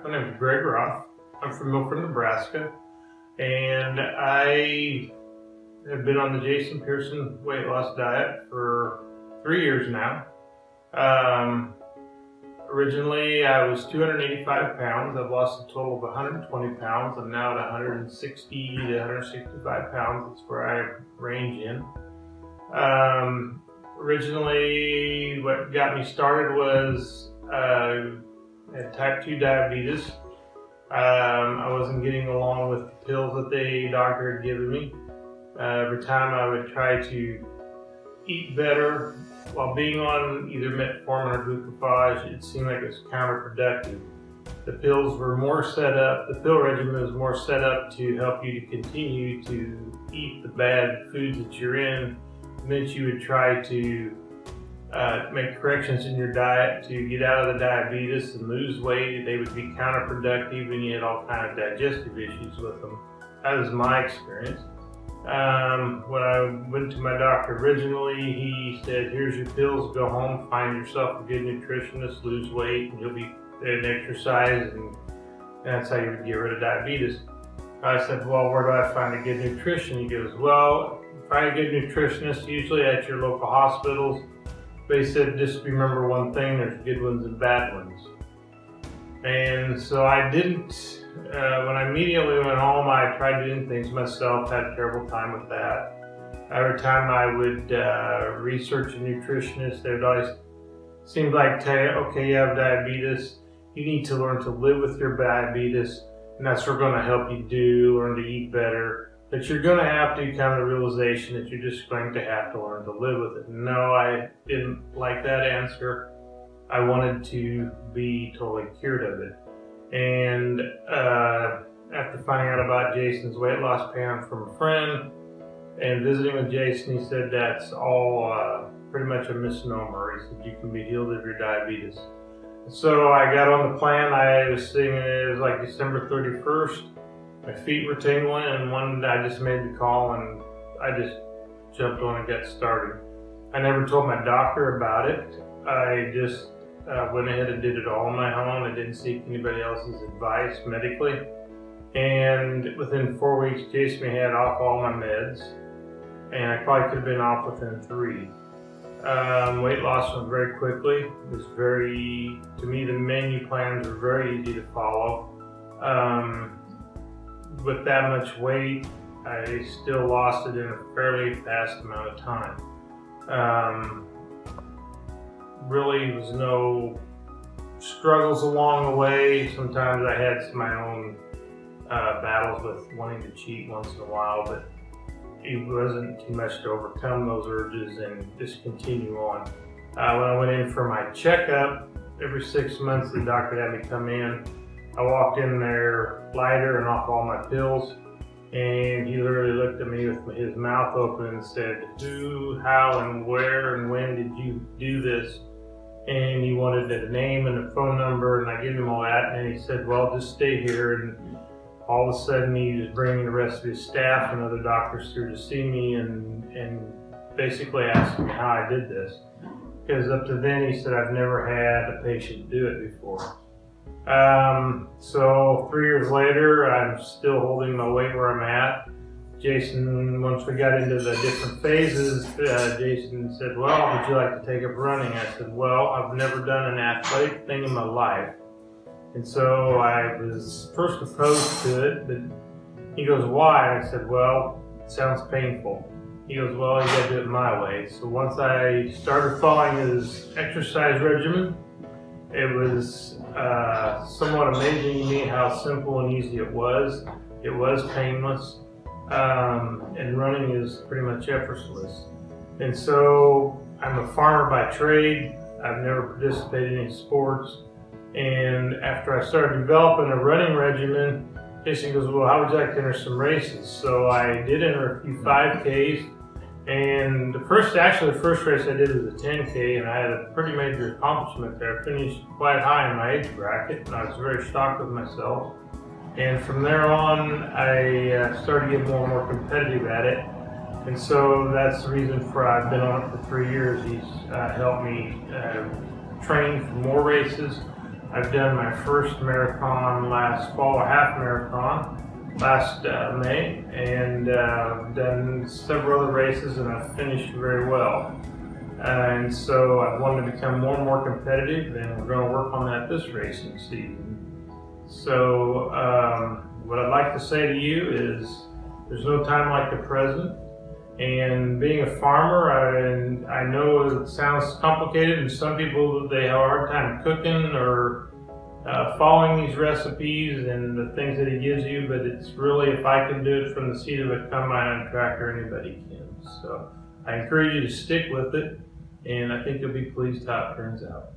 My name is Greg Roth. I'm from Milford, Nebraska, and I have been on the Pearson weight loss diet for 3 years now. Originally, I was 285 pounds. I've lost a total of 120 pounds. I'm now at 160 to 165 pounds. That's where I range in. Originally, what got me started was I had type 2 diabetes. I wasn't getting along with the pills that the doctor had given me. Every time I would try to eat better while being on either metformin or glucophage, it seemed like it was counterproductive. The pills were more set up, the pill regimen was more set up to help you to continue to eat the bad foods that you're in. It meant you would try to make corrections in your diet to get out of the diabetes and lose weight. They would be counterproductive, and you had all kinds of digestive issues with them. That was my experience. When I went to my doctor originally, he said, here's your pills, go home, find yourself a good nutritionist, lose weight, and you'll be and exercise, and that's how you would get rid of diabetes. I said, well, where do I find a good nutrition? He goes, well, find a good nutritionist, usually at your local hospitals. They said, just remember one thing, there's good ones and bad ones. And so I didn't. When I immediately went home, I tried doing things myself, had a terrible time with that. Every time I would research a nutritionist, they'd always seem like tell you, okay, you have diabetes, you need to learn to live with your diabetes, and that's what we're going to help you do, learn to eat better. But you're going to have to come to the realization that you're just going to have to learn to live with it. No, I didn't like that answer. I wanted to be totally cured of it. And after finding out about Jason's weight loss plan from a friend and visiting with Jason, he said that's all pretty much a misnomer. He said you can be healed of your diabetes. So I got on the plan. I was sitting, it was like December 31st. My feet were tingling, and one day I just made the call and I just jumped on and got started. I never told my doctor about it. I just went ahead and did it all on my own. I didn't seek anybody else's advice medically. And within 4 weeks, Jason had off all my meds, and I probably could have been off within 3. Weight loss went very quickly. It was to me, the menu plans were very easy to follow. With that much weight, I still lost it in a fairly fast amount of time. Really was no struggles along the way. Sometimes I had my own battles with wanting to cheat once in a while, but it wasn't too much to overcome those urges and just continue on. When I went in for my checkup, every 6 months the doctor had me come in. I walked in there lighter and off all my pills, and he literally looked at me with his mouth open and said, who, how, and where, and when did you do this? And he wanted a name and a phone number, and I gave him all that, and he said, well, just stay here. And all of a sudden he was bringing the rest of his staff and other doctors through to see me and basically asked me how I did this. Because up to then he said, I've never had a patient do it before. So 3 years later, I'm still holding my weight where I'm at. Jason, once we got into the different phases, Jason said, well, would you like to take up running? I said, well, I've never done an athletic thing in my life. And so I was first opposed to it, but he goes, why? I said, well, it sounds painful. He goes, well, you gotta do it my way. So once I started following his exercise regimen, it was somewhat amazing to me how simple and easy it was. It was painless, and running is pretty much effortless. And so I'm a farmer by trade. I've never participated in any sports. And after I started developing a running regimen, Jason goes, well, how would you like to enter some races? So I did enter a few 5Ks. And the first race I did was a 10K, and I had a pretty major accomplishment there. I finished quite high in my age bracket, and I was very shocked with myself. And from there on, I started to get more and more competitive at it. And so that's the reason for I've been on it for 3 years. He's helped me train for more races, I've done my first marathon last fall, a half marathon last May, and done several other races, and I've finished very well. And so I wanted to become more and more competitive, and we're going to work on that this racing season. So what I'd like to say to you is there's no time like the present. And being a farmer, I know it sounds complicated, and some people, they have a hard time cooking or following these recipes and the things that he gives you, but it's really, if I can do it from the seat of a combine and tractor, anybody can. So I encourage you to stick with it, and I think you'll be pleased how it turns out.